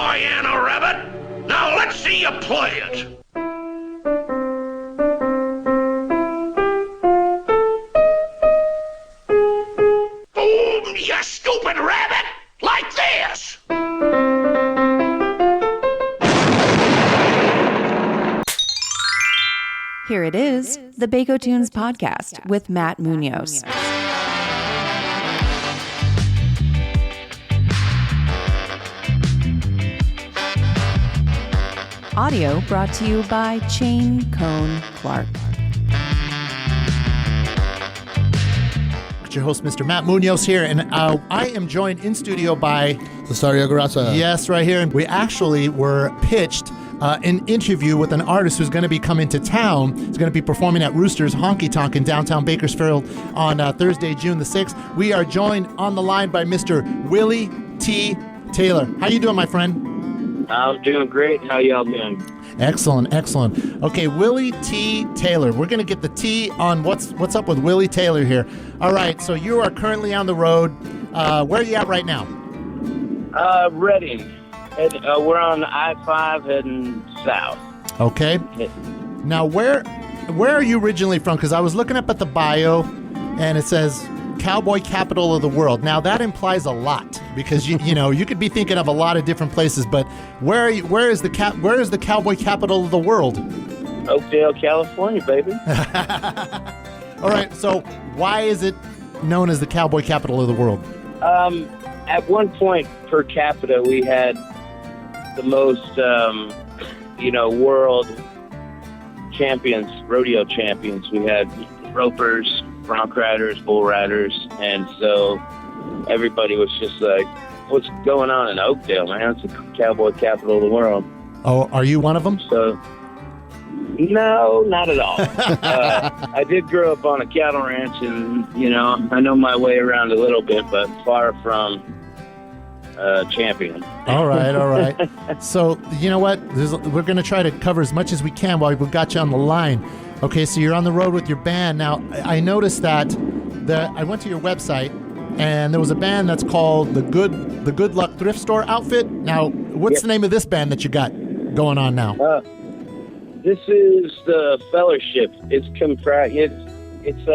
hyena rabbit. Now let's see you play it. Boom, you stupid rabbit! Like this! Here it is, the Baco Tunes podcast with Matt Munoz. Audio brought to you by Chain Cone Clark. Your host, Mr. Matt Munoz here, and I am joined in studio by Cesario Garza. Yes, right here. And we actually were pitched an interview with an artist who's going to be coming to town. He's going to be performing at Rooster's Honky Tonk in downtown Bakersfield on Thursday, June the 6th. We are joined on the line by Mr. Willy T. Taylor. How you doing, my friend? I'm doing great. How y'all doing? Excellent, excellent. Okay, Willy T. Taylor. We're going to get the T on what's up with Willy Taylor here. All right, so you are currently on the road. Where are you at right now? Reading. We're on I-5 heading south. Okay. Now, where are you originally from? Because I was looking up at the bio, and it says Cowboy Capital of the World. Now, that implies a lot because you know you could be thinking of a lot of different places, but where is the Cowboy Capital of the world? Oakdale, California, baby. All right. So, why is it known as the Cowboy Capital of the World? At one point per capita, we had the most, world champions, rodeo champions. We had ropers, bronc riders, bull riders, and so everybody was just like, what's going on in Oakdale, man? It's the cowboy capital of the world. Oh, are you one of them? So, no, not at all. I did grow up on a cattle ranch, and, I know my way around a little bit, but far from champion. All right. So, you know what? We're going to try to cover as much as we can while we've got you on the line. Okay, so you're on the road with your band. Now, I noticed that I went to your website, and there was a band that's called the Good Luck Thrift Store Outfit. Now, what's the name of this band that you got going on now? This is the Fellowship. It's comprised. It's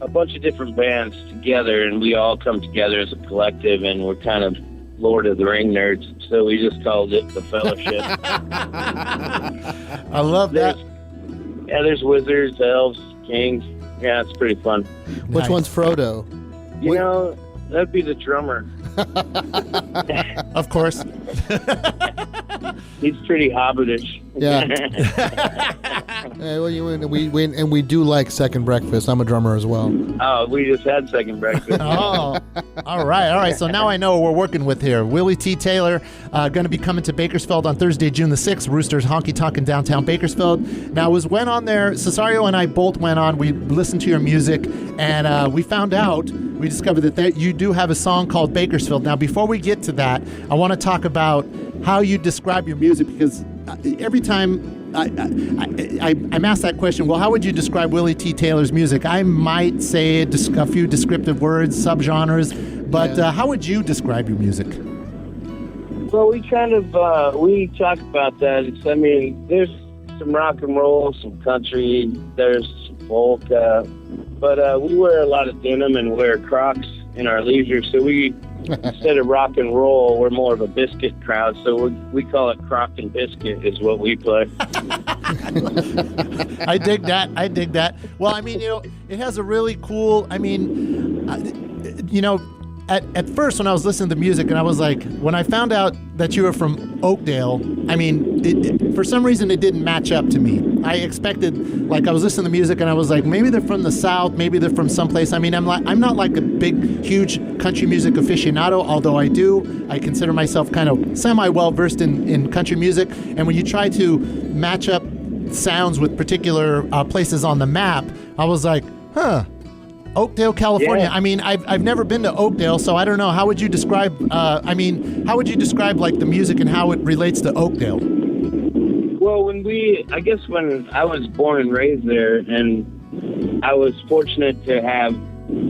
a bunch of different bands together, and we all come together as a collective, and we're kind of Lord of the Ring nerds, so we just called it the Fellowship. I love that. There's wizards, elves, kings. Yeah, it's pretty fun. Which one's Frodo? That'd be the drummer. Of course. He's pretty hobbitish. Yeah. We do like Second Breakfast. I'm a drummer as well. Oh, we just had Second Breakfast. Oh, all right. So now I know what we're working with here. Willy T. Taylor going to be coming to Bakersfield on Thursday, June the 6th. Rooster's Honky Tonk in downtown Bakersfield. Now, went on there. Cesario and I both went on. We listened to your music, and we discovered that you do have a song called Bakersfield. Now, before we get to that, I want to talk about how you describe your music, because every time I'm asked that question, well, how would you describe Willy T. Taylor's music? I might say a few descriptive words, subgenres, but how would you describe your music? Well, we kind of, we talk about that. There's some rock and roll, some country, there's some folk, but we wear a lot of denim and wear Crocs in our leisure, so we, instead of rock and roll, we're more of a biscuit crowd, so we call it Croc and Biscuit is what we play. I dig that. Well, it has a really cool, at first when I was listening to the music, and I was like, when I found out that you were from Oakdale, for some reason it didn't match up to me. I expected, I was listening to music and I was like, maybe they're from the South, maybe they're from someplace. I'm not like a big, huge country music aficionado, although I consider myself kind of semi-well versed in country music. And when you try to match up sounds with particular places on the map, I was like, Oakdale, California. Yeah. I've never been to Oakdale, so I don't know. How would you describe? How would you describe the music and how it relates to Oakdale? Well, when I was born and raised there, and I was fortunate to have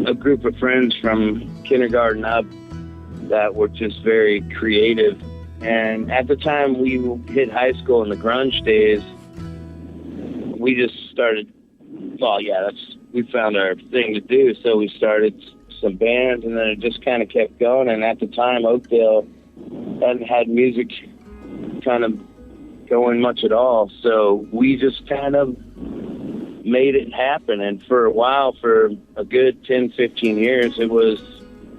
a group of friends from kindergarten up that were just very creative, And at the time we hit high school in the grunge days, we just started, we found our thing to do. So we started some bands, and then it just kind of kept going. And at the time, Oakdale hadn't had music kind of going much at all. So we just kind of made it happen. And for a while, for a good 10, 15 years, it was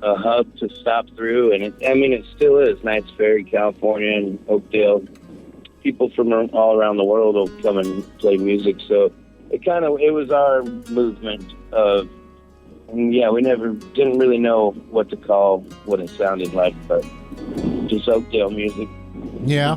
a hub to stop through. And it still is. Knights Ferry, California, and Oakdale. People from all around the world will come and play music. So it was our movement of, and yeah, we never didn't really know what to call what it sounded like, but just Oakdale music. Yeah.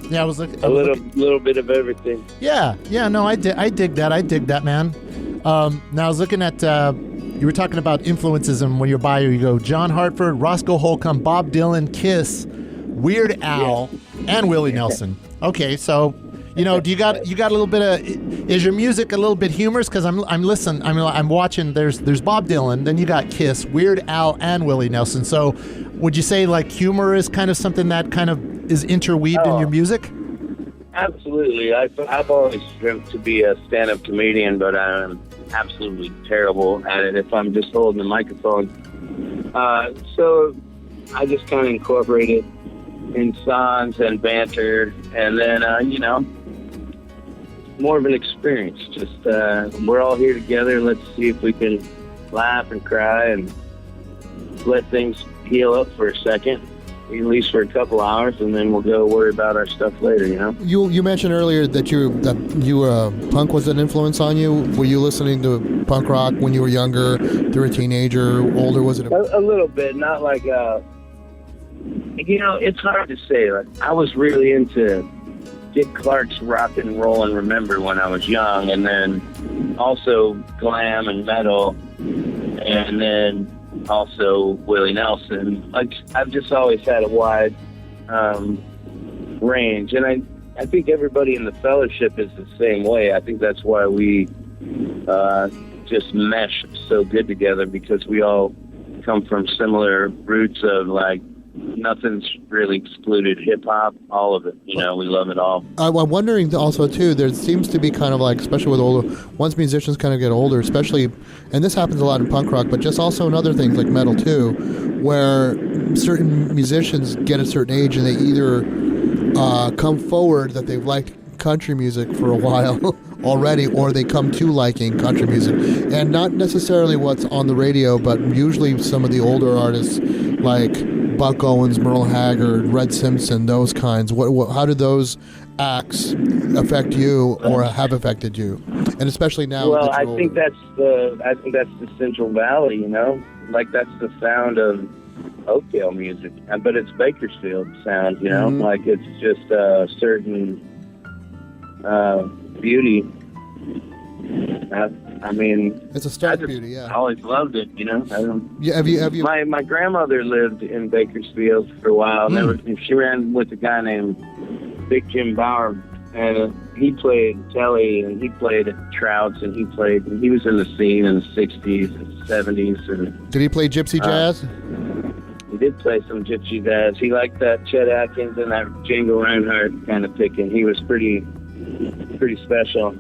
Yeah, I was looking a little bit of everything. Yeah. No, I dig that, man. Now I was looking at you were talking about influences, and when you're bio, you go John Hartford, Roscoe Holcomb, Bob Dylan, Kiss, Weird Al, and Willie Nelson. Okay, so do you got a little bit of? Is your music a little bit humorous? Because I'm listening. I'm watching. There's Bob Dylan, then you got Kiss, Weird Al, and Willie Nelson. So, would you say like humor is kind of something that kind of is interweaved in your music? Absolutely. I've always dreamt to be a stand-up comedian, but I'm absolutely terrible at it if I'm just holding the microphone. So I just kind of incorporate it in songs and banter, and then more of an experience. Just we're all here together. Let's see if we can laugh and cry and let things heal up for a second, at least for a couple hours, and then we'll go worry about our stuff later. You mentioned earlier that punk was an influence on you. Were you listening to punk rock when you were younger? You were a teenager, older? Was it a little bit? Not like it's hard to say. Like, I was really into Dick Clark's Rock and Roll and Remember when I was young, and then also glam and metal, and then also Willie Nelson. Like, I've just always had a wide range, and I think everybody in the fellowship is the same way. I think that's why we just mesh so good together, because we all come from similar roots of like, nothing's really excluded. Hip hop, all of it. We love it all. I'm wondering also too. There seems to be kind of like, especially with once musicians kind of get older, especially, and this happens a lot in punk rock, but just also in other things like metal too, where certain musicians get a certain age and they either come forward that they've liked country music for a while already, or they come to liking country music, and not necessarily what's on the radio, but usually some of the older artists like Buck Owens, Merle Haggard, Red Simpson, those kinds. How do those acts affect you, or have affected you, and especially now? Well, I think that's the Central Valley. Like that's the sound of Oakdale music, but it's Bakersfield sound. Mm-hmm. Like it's just a certain beauty. It's a stark beauty. Yeah, I always loved it. Have you? My grandmother lived in Bakersfield for a while. She ran with a guy named Big Jim Bauer, and he played telly, and he played at Trouts, and he was in the scene in the '60s and '70s. And did he play gypsy jazz? He did play some gypsy jazz. He liked that Chet Atkins and that Django Reinhardt kind of picking. He was pretty special.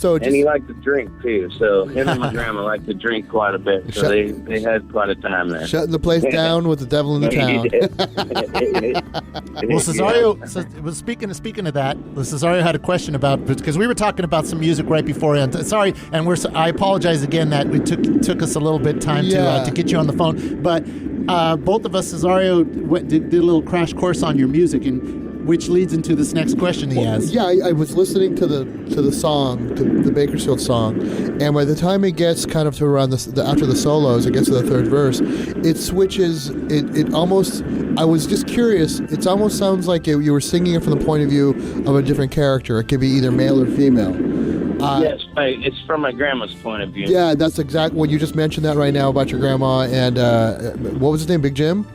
And he liked to drink too, so him and my grandma liked to drink quite a bit, so they had quite a time there. Shutting the place down with the devil in the town. Well, Cesario, speaking of that, Cesario had a question about, because we were talking about some music right before, and sorry, and I apologize again that we took us a little bit time to get you on the phone, but both of us, Cesario did a little crash course on your music, and which leads into this next question he has. Yeah, I was listening to the song, to the Bakersfield song, and by the time it gets kind of to around after the solos, it gets to the third verse, it switches. It almost. I was just curious. It almost sounds like you were singing it from the point of view of a different character. It could be either male or female. Yes, it's from my grandma's point of view. Yeah, that's exactly what you just mentioned that right now about your grandma and what was his name? Big Jim.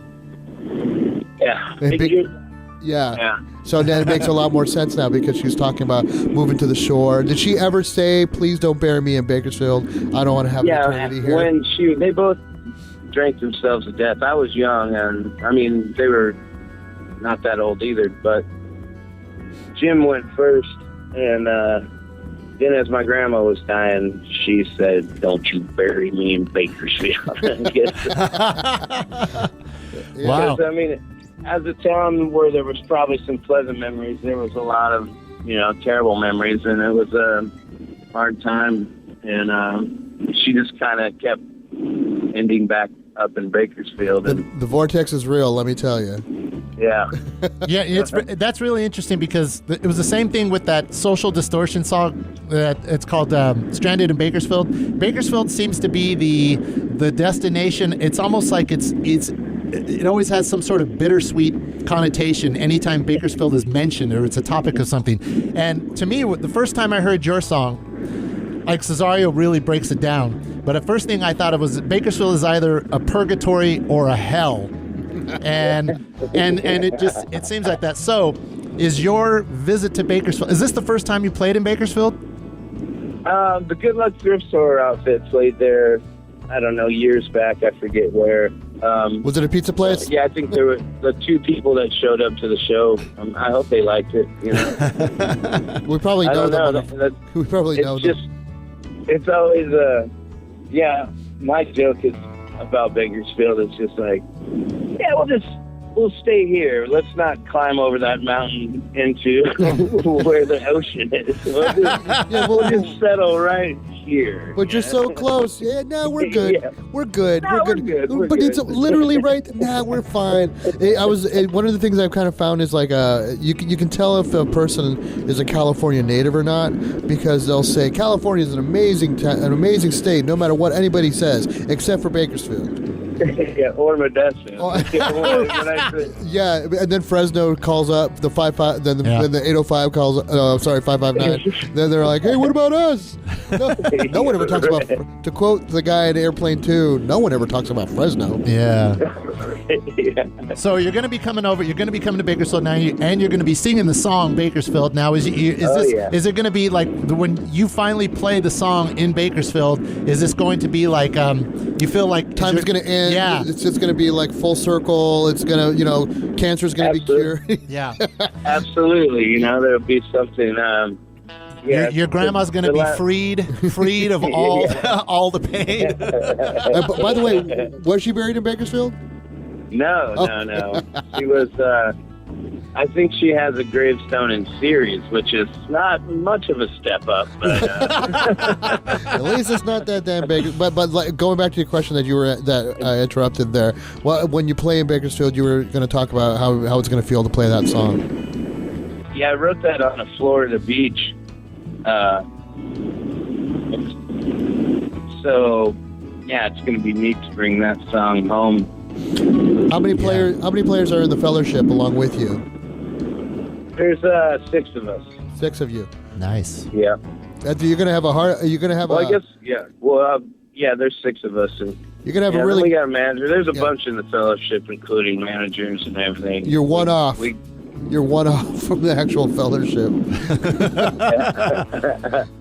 Yeah, Big Jim. Yeah. So then it makes a lot more sense now, because she was talking about moving to the shore. Did she ever say, "Please don't bury me in Bakersfield. I don't want to have an eternity here"? When they both drank themselves to death. I was young, and they were not that old either, but Jim went first, and then as my grandma was dying, she said, "Don't you bury me in Bakersfield." Wow. Because, I mean, as a town where there was probably some pleasant memories, there was a lot of, terrible memories, and it was a hard time. And she just kind of kept ending back up in Bakersfield. And The vortex is real, let me tell you. yeah. Yeah, that's really interesting because it was the same thing with that Social Distortion song. It's called "Stranded in Bakersfield." Bakersfield seems to be the destination. It's almost like it always has some sort of bittersweet connotation anytime Bakersfield is mentioned or it's a topic of something. And to me, the first time I heard your song, like Cesario really breaks it down. But the first thing I thought of was that Bakersfield is either a purgatory or a hell. And it seems like that. So, is your visit to Bakersfield, is this the first time you played in Bakersfield? The Good Luck Thrift Store outfit played there, I don't know, years back. I forget where. Was it a pizza place? Yeah, I think there were the two people that showed up to the show. I hope they liked it. We probably I know don't them. know. We probably know them. It's always my joke is about Bakersfield. It's just like, we'll stay here. Let's not climb over that mountain into where the ocean is. We'll just settle right here. But you're so close. Yeah, no, we're good. Yeah. We're good. No, we're good. We're but good. it's literally right. Nah, we're fine. One of the things I've kind of found is like you can tell if a person is a California native or not because they'll say California is an amazing state, no matter what anybody says, except for Bakersfield. Yeah, or Modesto. Yeah, and then Fresno calls up the 55. Then the 805 calls. 559. Then they're like, "Hey, what about us?" No one ever talks about. To quote the guy in Airplane 2, no one ever talks about Fresno. Yeah. Yeah. So you're going to be coming over. You're going to be coming to Bakersfield now, and you're going to be singing the song Bakersfield. Now, is it going to be like when you finally play the song in Bakersfield? Is this going to be like you feel like time is going to end? Yeah, it's just going to be like full circle. It's going to, cancer is going to be cured. Yeah, absolutely. There'll be something. Your grandma's going to be freed of all all the pain. By the way, was she buried in Bakersfield? No. She was. I think she has a gravestone in Ceres, which is not much of a step up. But at least it's not that damn big. But like, going back to your question that I interrupted there. Well, when you play in Bakersfield, you were going to talk about how it's going to feel to play that song. Yeah, I wrote that on a Florida beach. So yeah, it's going to be neat to bring that song home. How many players are in the fellowship along with you? There's 6 of us. 6 of you. Nice. Yeah. You're gonna have I guess yeah. Well, there's 6 of us, and you're gonna have a really. We got a manager. There's a bunch in the fellowship, including managers and everything. You're one off. You're one off from the actual fellowship.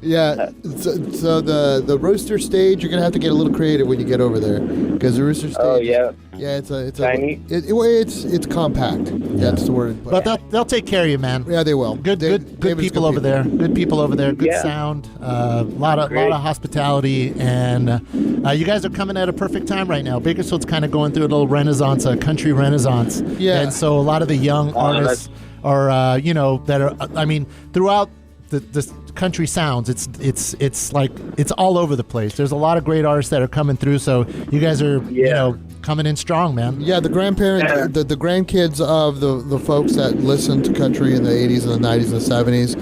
Yeah. So the rooster stage, you're gonna have to get a little creative when you get over there, because the rooster stage. Oh yeah. Yeah, it's tiny. It's compact. Yeah. That's the word. But they'll take care of you, man. Yeah, they will. Good people over there. Good people over there. Good sound. A lot of hospitality, and you guys are coming at a perfect time right now. Bakersfield's kind of going through a little renaissance, a country renaissance. Yeah. And so a lot of the young artists are, that are. I mean, throughout the country sounds, it's like it's all over the place. There's a lot of great artists that are coming through. So you guys are, coming in strong, man. Yeah, the grandparents, the grandkids of the folks that listened to country in the 80s and the 90s and the 70s,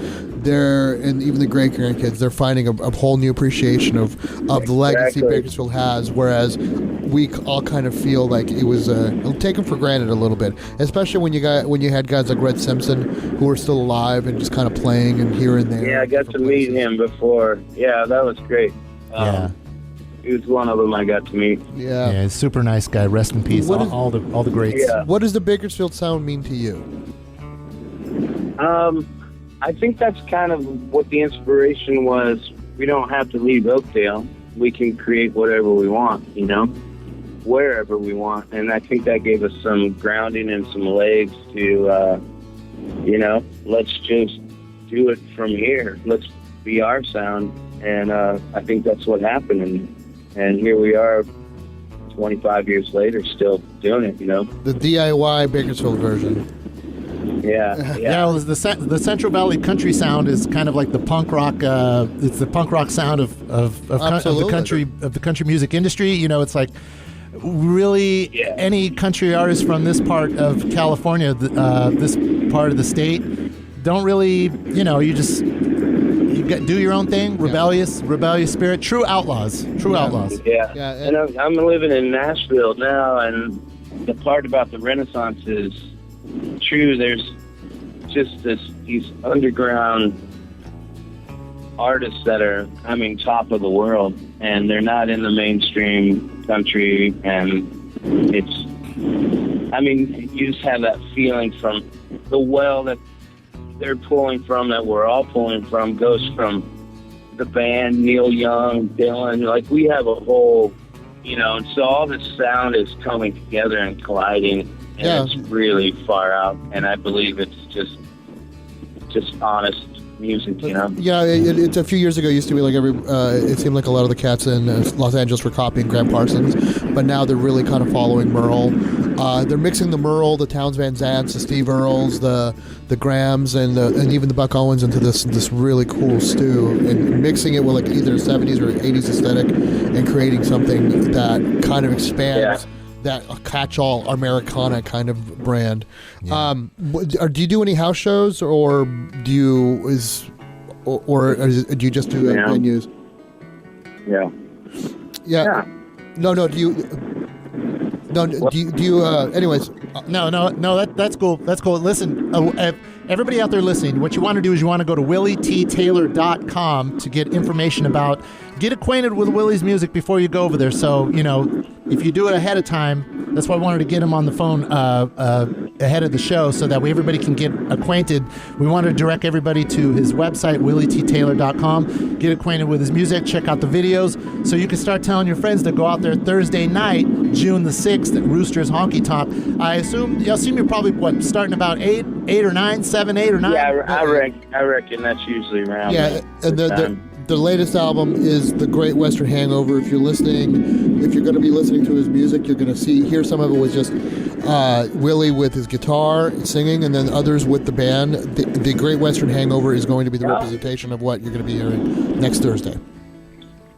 and even the great grandkids, they're finding a whole new appreciation of the legacy Bakersfield has, whereas we all kind of feel like it was taken for granted a little bit, especially when you had guys like Red Simpson who were still alive and just kind of playing and here and there. Yeah, I got to meet him before. Yeah, that was great. He was one of them I got to meet. Yeah, he's a super nice guy. Rest in peace. All the greats. Yeah. What does the Bakersfield sound mean to you? I think that's kind of what the inspiration was. We don't have to leave Oakdale. We can create whatever we want, wherever we want. And I think that gave us some grounding and some legs to, let's just do it from here. Let's be our sound. And I think that's what happened. And here we are 25 years later, still doing it, The DIY Bakersfield version. Yeah. Well, the Central Valley country sound is kind of like the punk rock. It's the punk rock sound of the country music industry. It's like really any country artist from this part of California, this part of the state, don't really, do your own thing. Rebellious spirit. True outlaws. Yeah. And I'm living in Nashville now, and the part about the Renaissance is true. There's just these underground artists that are, top of the world, and they're not in the mainstream country, and you just have that feeling from the well that they're pulling from, that we're all pulling from, goes from the band, Neil Young, Dylan, like we have a whole, and so all this sound is coming together and colliding, and it's really far out, and I believe it's just honest music, Yeah, it's a few years ago. It used to be like it seemed like a lot of the cats in Los Angeles were copying Graham Parsons, but now they're really kind of following Merle. They're mixing the Merle, the Townes Van Zants, the Steve Earles, the Grahams, and even the Buck Owens into this really cool stew, and mixing it with like either 70s or 80s aesthetic, and creating something that kind of expands. Yeah. That catch-all Americana kind of brand. Yeah. Do you do any house shows, or do you do you just do venues? Yeah. No. Do you? No. Do you? Anyways. No. That's cool. That's cool. Listen, everybody out there listening, what you want to do is you want to go to willyttaylor.com to get information about. Get acquainted with Willy's music before you go over there. So, if you do it ahead of time, that's why I wanted to get him on the phone ahead of the show so that way everybody can get acquainted. We want to direct everybody to his website, willyttaylor.com. Get acquainted with his music, check out the videos, so you can start telling your friends to go out there Thursday night, June the 6th at Rooster's Honky Tonk. I assume you're probably, starting about 8 or 9, 7, 8 or 9? Yeah, I reckon that's usually around. Yeah, and the latest album is The Great Western Hangover. If you're going to be listening to his music, you're going to hear some of it was just Willy with his guitar singing, and then others with the band. The Great Western Hangover is going to be the representation of what you're going to be hearing next Thursday.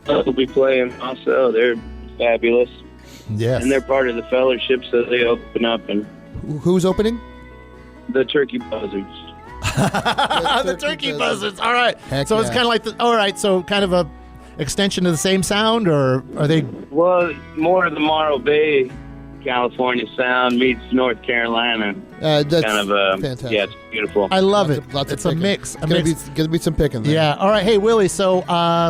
They'll be playing also. They're fabulous. Yes. And they're part of the fellowship, so they open up. And who's opening? The Turkey Buzzards. The Turkey Buzzards. All right. Heck so it's kind of like all right. So kind of a extension of the same sound, or are they? Well, more of the Morro Bay, California sound meets North Carolina. That's kind of fantastic. Yeah, it's beautiful. I love it. Lots it's a mix. Gonna be some picking there. Yeah. All right. Hey, Willy. So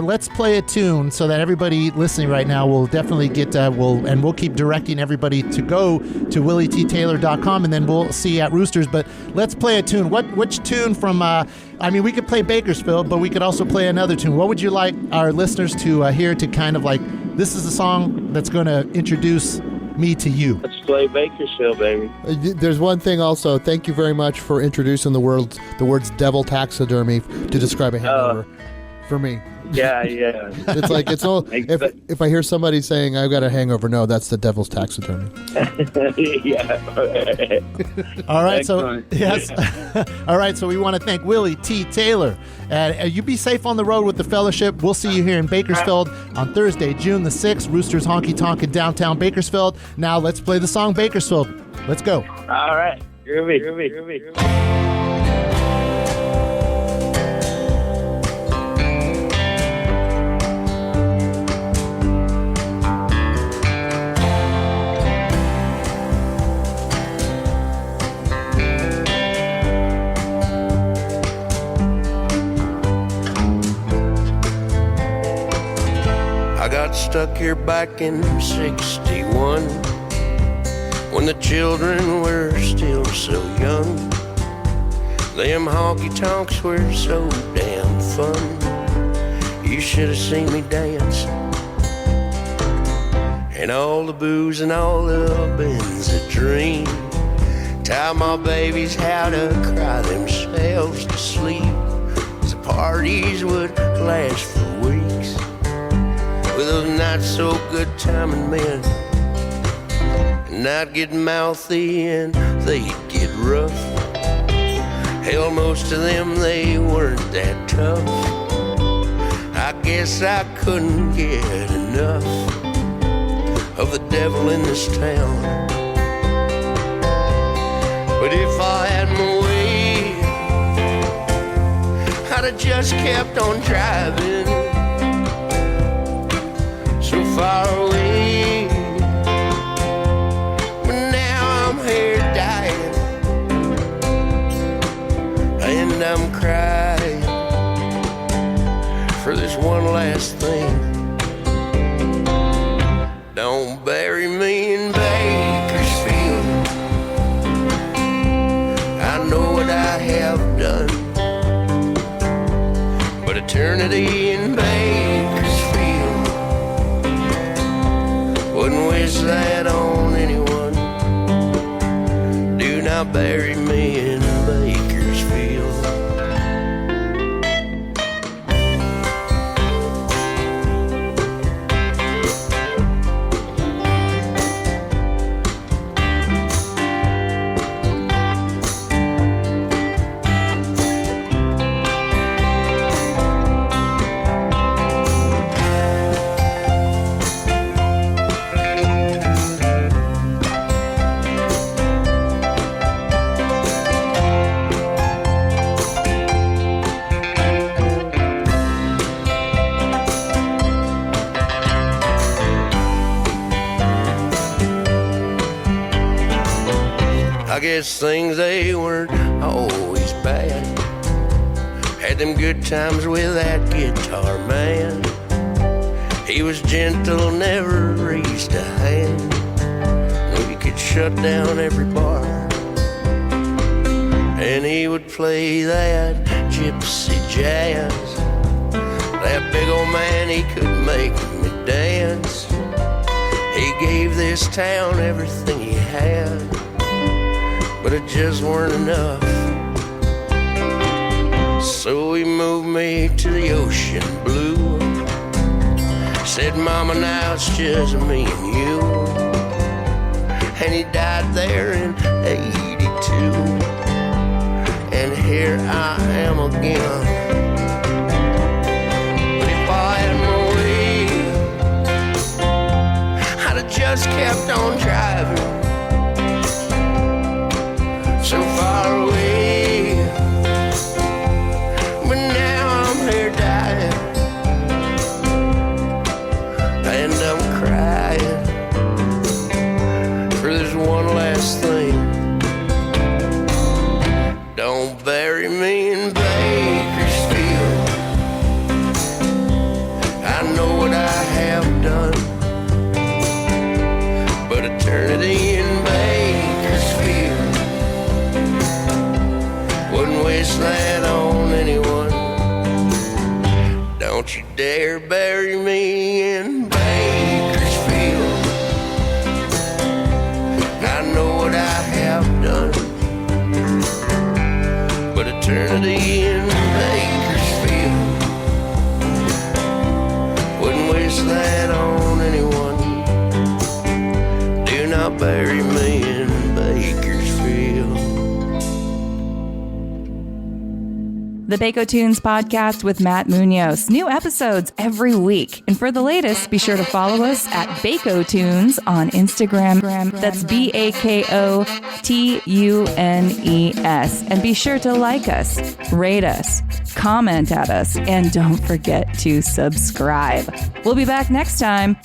let's play a tune so that everybody listening right now will definitely get. We'll keep directing everybody to go to willyttaylor.com, and then we'll see you at Roosters. But let's play a tune. Which tune from? We could play Bakersfield, but we could also play another tune. What would you like our listeners to hear to kind of like? This is a song that's going to introduce me to you. Let's play Bakersfield, baby. There's one thing also. Thank you very much for introducing the words devil taxidermy to describe a hangover for me. Yeah. It's like it's all. If I hear somebody saying I've got a hangover, no, that's the devil's taxidermy. Yeah. All right. Excellent. So yes. All right. So we want to thank Willy T. Taylor. You be safe on the road with the fellowship. We'll see you here in Bakersfield on Thursday, June the 6th. Roosters Honky Tonk in downtown Bakersfield. Now let's play the song Bakersfield. Let's go. All right. Groovy. Got stuck here back in 61 when the children were still so young. Them honky-tonks were so damn fun. You should have seen me dance. and all the booze and all the bins a dream. Taught my babies how to cry themselves to sleep, as the parties would last for weeks, with those not so good timing men. And I'd get mouthy and they'd get rough. Hell, most of them, they weren't that tough. I guess I couldn't get enough of the devil in this town. But if I had my way, I'd have just kept on driving so far away. But now I'm here dying, and I'm crying for this one last thing. Don't bury me in Bakersfield. I know what I have done, but eternity in Bakersfield wouldn't wish that on anyone. Do not bury me in Bakersfield. I guess things, they weren't always bad. Had them good times with that guitar man. He was gentle, never raised a hand. We could shut down every bar, and he would play that gypsy jazz. That big old man, he could make me dance. He gave this town everything he had, but it just weren't enough. So he moved me to the ocean blue. Said, Mama, now it's just me and you. And he died there in 82. And here I am again. But if I had my way, I'd have just kept on driving so far away. But now I'm here dying, and I'm crying for this one last thing. Don't bury me in Bakersfield. I know what I have done, but eternity in Bakersfield wouldn't wish that on anyone. Don't you dare bury me in Bakersfield. I know what I have done, but eternity in Bakersfield wouldn't wish that on anyone. Do not bury me in Bakersfield. The Baco Tunes podcast with Matt Munoz. New episodes every week. And for the latest, be sure to follow us at Baco Tunes on Instagram. That's BAKOTUNES. And be sure to like us, rate us, comment at us, and don't forget to subscribe. We'll be back next time.